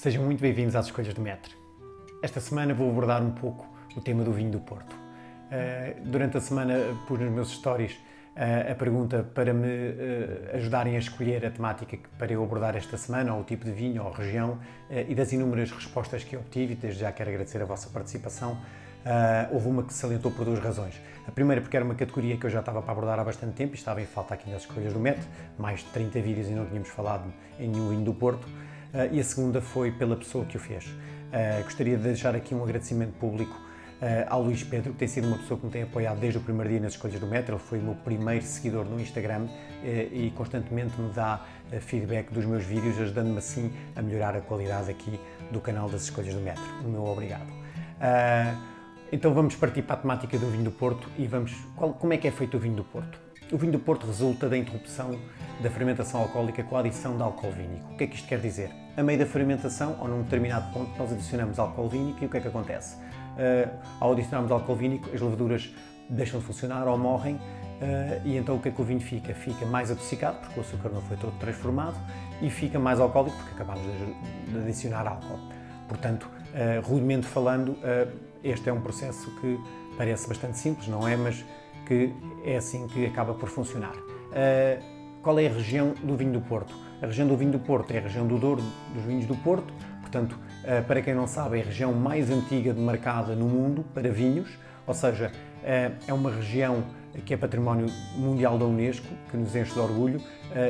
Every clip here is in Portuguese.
Sejam muito bem-vindos às Escolhas do Maître. Esta semana vou abordar um pouco o tema do vinho do Porto. Durante a semana pus nos meus stories a pergunta para me ajudarem a escolher a temática para eu abordar esta semana, ou o tipo de vinho, ou a região, e das inúmeras respostas que obtive, e desde já quero agradecer a vossa participação. Houve uma que se salientou por duas razões. A primeira porque era uma categoria que eu já estava para abordar há bastante tempo e estava em falta aqui nas Escolhas do Maître, mais de 30 vídeos e não tínhamos falado em nenhum vinho do Porto. E a segunda foi pela pessoa que o fez. Gostaria de deixar aqui um agradecimento público ao Luís Pedro, que tem sido uma pessoa que me tem apoiado desde o primeiro dia nas Escolhas do Maître. Ele foi o meu primeiro seguidor no Instagram e constantemente me dá feedback dos meus vídeos, ajudando-me assim a melhorar a qualidade aqui do canal das Escolhas do Maître. O meu obrigado. Então vamos partir para a temática do vinho do Porto e como é que é feito o vinho do Porto? O vinho do Porto resulta da interrupção da fermentação alcoólica com a adição de álcool vínico. O que é que isto quer dizer? A meio da fermentação, ou num determinado ponto, nós adicionamos álcool vínico e o que é que acontece? Ao adicionarmos álcool vínico, as leveduras deixam de funcionar ou morrem e então o que é que o vinho fica? Fica mais adocicado, porque o açúcar não foi todo transformado, e fica mais alcoólico, porque acabamos de adicionar álcool. Portanto, rudemente falando, este é um processo que parece bastante simples, não é? Mas que é assim que acaba por funcionar. Qual é a região do vinho do Porto? A região do vinho do Porto é a região do Douro dos vinhos do Porto, portanto, para quem não sabe, é a região mais antiga demarcada no mundo para vinhos, ou seja, é uma região que é património mundial da Unesco, que nos enche de orgulho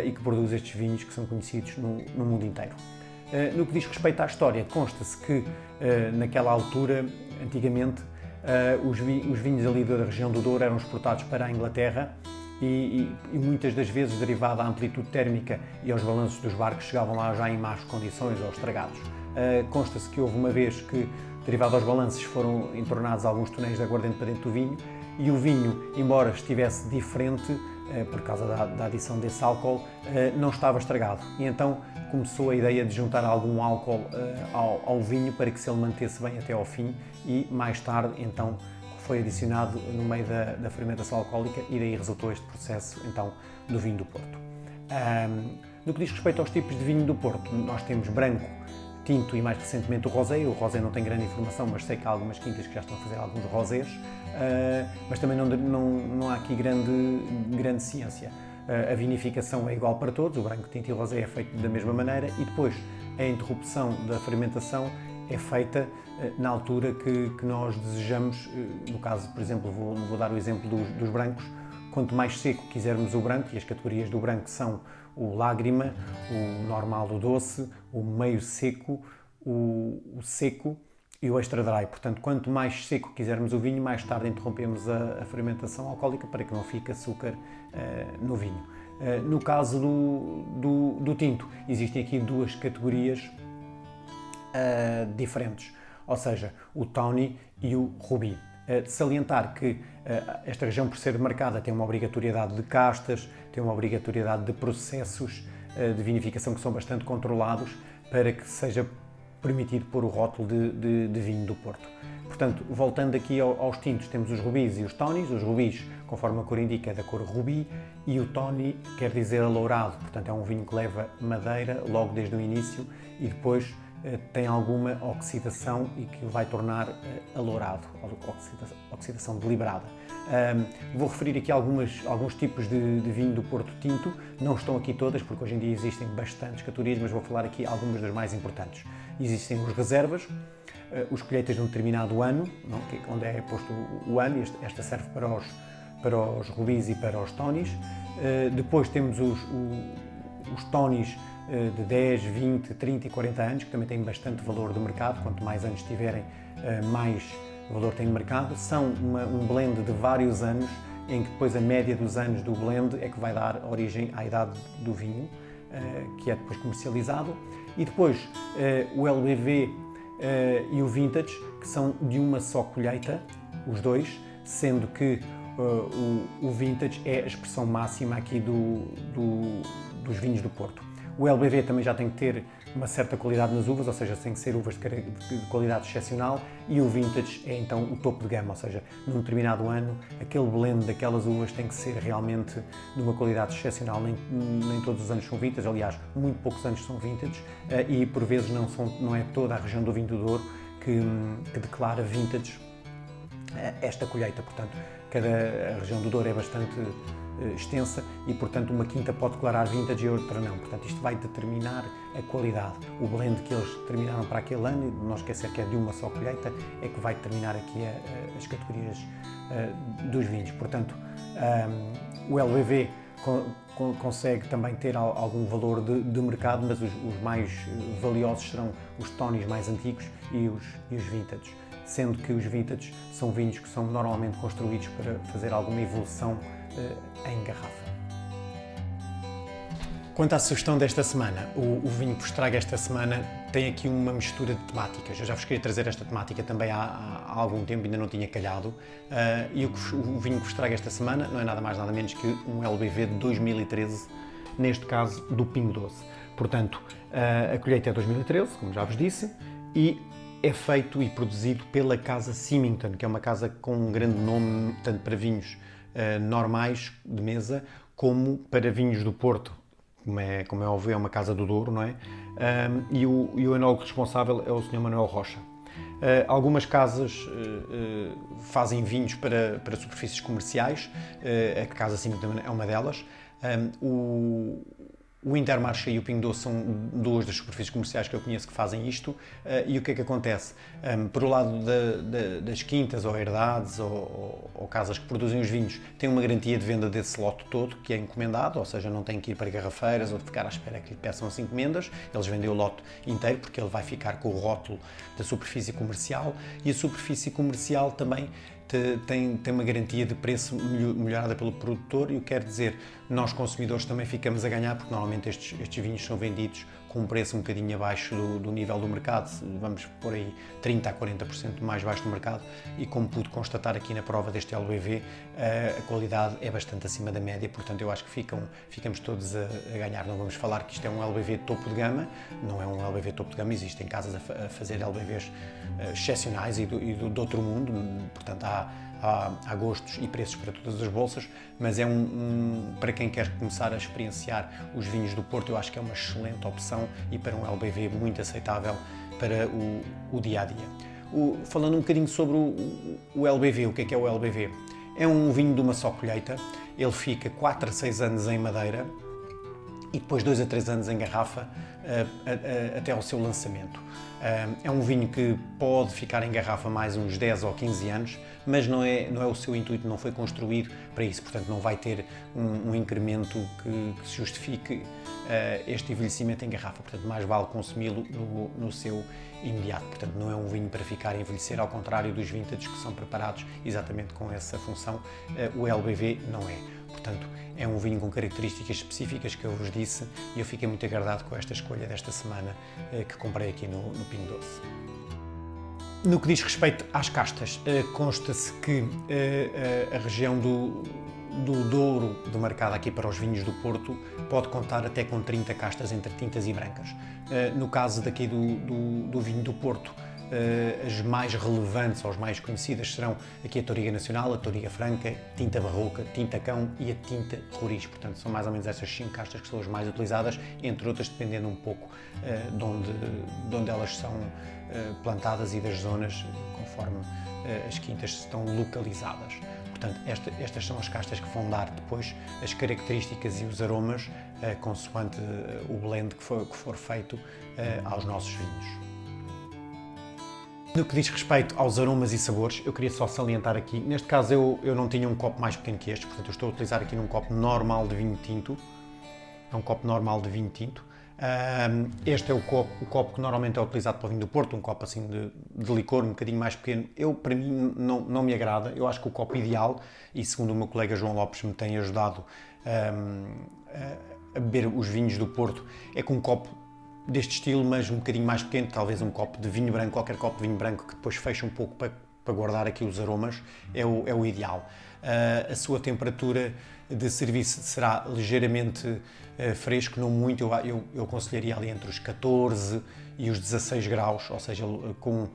e que produz estes vinhos que são conhecidos no mundo inteiro. No que diz respeito à história, consta-se que naquela altura, antigamente, os vinhos ali da região do Douro eram exportados para a Inglaterra e muitas das vezes, derivado à amplitude térmica e aos balanços dos barcos, chegavam lá já em más condições ou estragados. Consta-se que houve uma vez que, derivado aos balanços, foram entornados alguns tonéis de aguardente para dentro do vinho e o vinho, embora estivesse diferente, por causa da adição desse álcool, não estava estragado. E então começou a ideia de juntar algum álcool ao vinho para que se ele mantesse bem até ao fim e mais tarde então foi adicionado no meio da fermentação alcoólica e daí resultou este processo então do vinho do Porto. No que diz respeito aos tipos de vinho do Porto, nós temos branco, tinto e mais recentemente o rosé. O rosé não tem grande informação, mas sei que há algumas quintas que já estão a fazer alguns rosés, mas também não há aqui grande ciência. A vinificação é igual para todos, o branco, tinto e o rosé é feito da mesma maneira e depois a interrupção da fermentação é feita na altura que nós desejamos. No caso, por exemplo, vou dar o exemplo dos brancos. Quanto mais seco quisermos o branco, e as categorias do branco são o lágrima, o normal, o doce, o meio seco, o seco e o extra dry. Portanto, quanto mais seco quisermos o vinho, mais tarde interrompemos a fermentação alcoólica para que não fique açúcar no vinho. No caso do tinto, existem aqui duas categorias diferentes, ou seja, o tawny e o ruby. De salientar que esta região, por ser demarcada, tem uma obrigatoriedade de castas, tem uma obrigatoriedade de processos de vinificação que são bastante controlados para que seja permitido pôr o rótulo de vinho do Porto. Portanto, voltando aqui aos tintos, temos os rubis e os tawnies. Os rubis, conforme a cor indica, é da cor rubi, e o tawny quer dizer alourado, portanto é um vinho que leva madeira logo desde o início e depois tem alguma oxidação e que o vai tornar alourado, oxidação deliberada. Vou referir aqui alguns tipos de vinho do Porto tinto, não estão aqui todas, porque hoje em dia existem bastantes categorias, mas vou falar aqui algumas das mais importantes. Existem os reservas, os colheitas de um determinado ano, não? Onde é posto o ano, esta serve para os rubis e para os tawnies. Depois temos os tawnies de 10, 20, 30 e 40 anos, que também têm bastante valor de mercado. Quanto mais anos tiverem, mais valor tem de mercado. São um blend de vários anos, em que depois a média dos anos do blend é que vai dar origem à idade do vinho, que é depois comercializado. E depois o LBV e o Vintage, que são de uma só colheita, os dois, sendo que o Vintage é a expressão máxima aqui dos vinhos do Porto. O LBV também já tem que ter uma certa qualidade nas uvas, ou seja, tem que ser uvas de qualidade excepcional, e o Vintage é então o topo de gama, ou seja, num determinado ano, aquele blend daquelas uvas tem que ser realmente de uma qualidade excepcional. Nem todos os anos são Vintage, aliás, muito poucos anos são Vintage, e por vezes não é toda a região do vinho do Douro que declara Vintage esta colheita. Portanto, cada região do Douro é bastante extensa e, portanto, uma quinta pode declarar Vintage e outra não. Portanto, isto vai determinar a qualidade. O blend que eles determinaram para aquele ano, não esquecer que é de uma só colheita, é que vai determinar aqui as categorias dos vinhos. Portanto, o LBV consegue também ter algum valor de mercado, mas os mais valiosos serão os Tonys mais antigos e os Vintage, sendo que os Vintage são vinhos que são normalmente construídos para fazer alguma evolução em garrafa. Quanto à sugestão desta semana, o vinho que vos trago esta semana tem aqui uma mistura de temáticas. Eu já vos queria trazer esta temática também há algum tempo, ainda não tinha calhado. E o vinho que vos trago esta semana não é nada mais nada menos que um LBV de 2013, neste caso do Pingo Doce. Portanto, a colheita é 2013, como já vos disse, e é feito e produzido pela Casa Symington, que é uma casa com um grande nome, tanto para vinhos normais de mesa, como para vinhos do Porto. Como é óbvio, é uma casa do Douro, não é? E o enólogo responsável é o Sr. Manuel Rocha. Algumas casas fazem vinhos para superfícies comerciais, a Casa Symington é uma delas. O Intermarché e o Pingo Doce são duas das superfícies comerciais que eu conheço que fazem isto. E o que é que acontece? Por o lado das quintas ou herdades ou casas que produzem os vinhos, têm uma garantia de venda desse lote todo que é encomendado, ou seja, não tem que ir para garrafeiras ou de ficar à espera que lhe peçam as encomendas. Eles vendem o lote inteiro porque ele vai ficar com o rótulo da superfície comercial, e a superfície comercial também tem uma garantia de preço melhorada pelo produtor, e o que quer dizer, nós consumidores também ficamos a ganhar, porque normalmente estes vinhos são vendidos com um preço um bocadinho abaixo do nível do mercado, vamos por aí 30% a 40% mais baixo do mercado, e como pude constatar aqui na prova deste LBV, a qualidade é bastante acima da média, portanto eu acho que ficamos todos a ganhar. Não vamos falar que isto é um LBV topo de gama, não é um LBV topo de gama, existem casas a fazer LBVs excepcionais e de outro mundo, portanto há gostos e preços para todas as bolsas, mas para quem quer começar a experienciar os vinhos do Porto, eu acho que é uma excelente opção e para um LBV muito aceitável para o dia-a-dia. Falando um bocadinho sobre o LBV, o que é o LBV? É um vinho de uma só colheita, ele fica 4 a 6 anos em madeira e depois 2 a 3 anos em garrafa até ao seu lançamento. É um vinho que pode ficar em garrafa mais uns 10 ou 15 anos, mas não é o seu intuito, não foi construído para isso, portanto não vai ter um incremento que justifique este envelhecimento em garrafa, portanto mais vale consumi-lo no seu imediato. Portanto não é um vinho para ficar a envelhecer, ao contrário dos vintage que são preparados exatamente com essa função, o LBV não é. Portanto, é um vinho com características específicas que eu vos disse, e eu fiquei muito agradado com esta escolha desta semana que comprei aqui no Pingo Doce. No que diz respeito às castas, consta-se que a região do Douro, demarcada aqui para os vinhos do Porto, pode contar até com 30 castas entre tintas e brancas. No caso daqui do vinho do Porto, as mais relevantes ou as mais conhecidas serão aqui a Touriga Nacional, a Touriga Franca, Tinta Barroca, Tinta Cão e a Tinta Roriz. Portanto, são mais ou menos essas 5 castas que são as mais utilizadas, entre outras dependendo um pouco de onde elas são plantadas e das zonas conforme as quintas estão localizadas. Portanto, estas são as castas que vão dar depois as características e os aromas consoante o blend que for feito aos nossos vinhos. No que diz respeito aos aromas e sabores, eu queria só salientar aqui, neste caso eu não tinha um copo mais pequeno que este, portanto eu estou a utilizar aqui num copo normal de vinho tinto, é um copo normal de vinho tinto. Este é o copo que normalmente é utilizado para o vinho do Porto, um copo assim de licor, um bocadinho mais pequeno. Para mim não me agrada, eu acho que o copo ideal, e segundo o meu colega João Lopes me tem ajudado a beber os vinhos do Porto, é com um copo deste estilo, mas um bocadinho mais pequeno, talvez um copo de vinho branco, qualquer copo de vinho branco que depois fecha um pouco para guardar aqui os aromas, é o ideal. A sua temperatura de serviço será ligeiramente fresco, não muito, eu aconselharia ali entre os 14 e os 16 graus, ou seja, com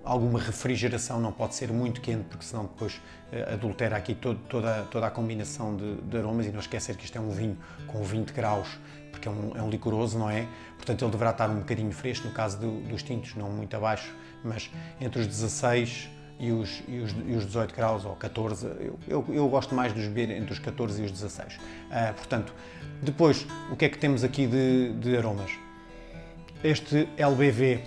alguma refrigeração, não pode ser muito quente, porque senão depois adultera aqui toda a combinação de aromas, e não esquecer que isto é um vinho com 20 graus, porque é um licoroso, não é? Portanto, ele deverá estar um bocadinho fresco, no caso dos tintos, não muito abaixo, mas entre os 16 e os 18 graus ou 14, eu gosto mais de os beber entre os 14 e os 16. Portanto, depois, o que é que temos aqui de aromas? Este LBV,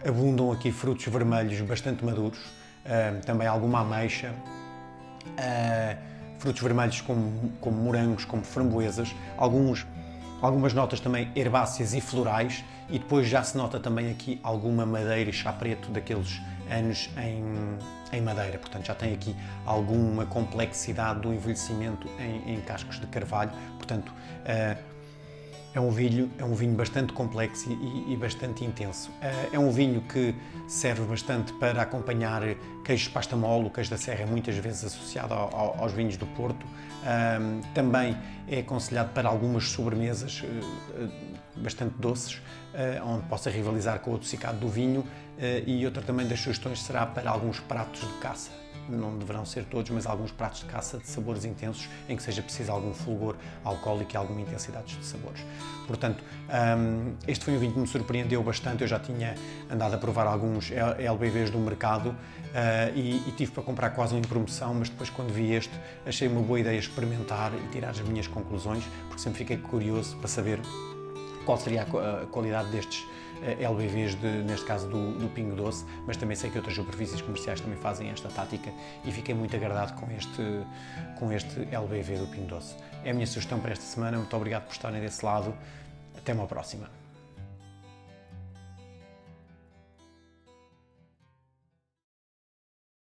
abundam aqui frutos vermelhos bastante maduros, também alguma ameixa, frutos vermelhos como morangos, como framboesas, algumas notas também herbáceas e florais, e depois já se nota também aqui alguma madeira e chá preto daqueles anos em madeira, portanto já tem aqui alguma complexidade do envelhecimento em cascos de carvalho, portanto é um vinho bastante complexo e bastante intenso. É um vinho que serve bastante para acompanhar queijos de pasta mole. O queijo da serra é muitas vezes associado aos vinhos do Porto. Também é aconselhado para algumas sobremesas bastante doces, onde possa rivalizar com o adocicado do vinho, e outra também das sugestões será para alguns pratos de caça. Não deverão ser todos, mas alguns pratos de caça de sabores intensos, em que seja preciso algum fulgor alcoólico e alguma intensidade de sabores. Portanto, este foi um vinho que me surpreendeu bastante. Eu já tinha andado a provar alguns LBVs do mercado e tive para comprar quase um em promoção, mas depois, quando vi este, achei uma boa ideia experimentar e tirar as minhas conclusões, porque sempre fiquei curioso para saber qual seria a qualidade destes LBVs, neste caso do Pingo Doce, mas também sei que outras superfícies comerciais também fazem esta tática, e fiquei muito agradado com este LBV do Pingo Doce. É a minha sugestão para esta semana. Muito obrigado por estarem desse lado. Até uma próxima.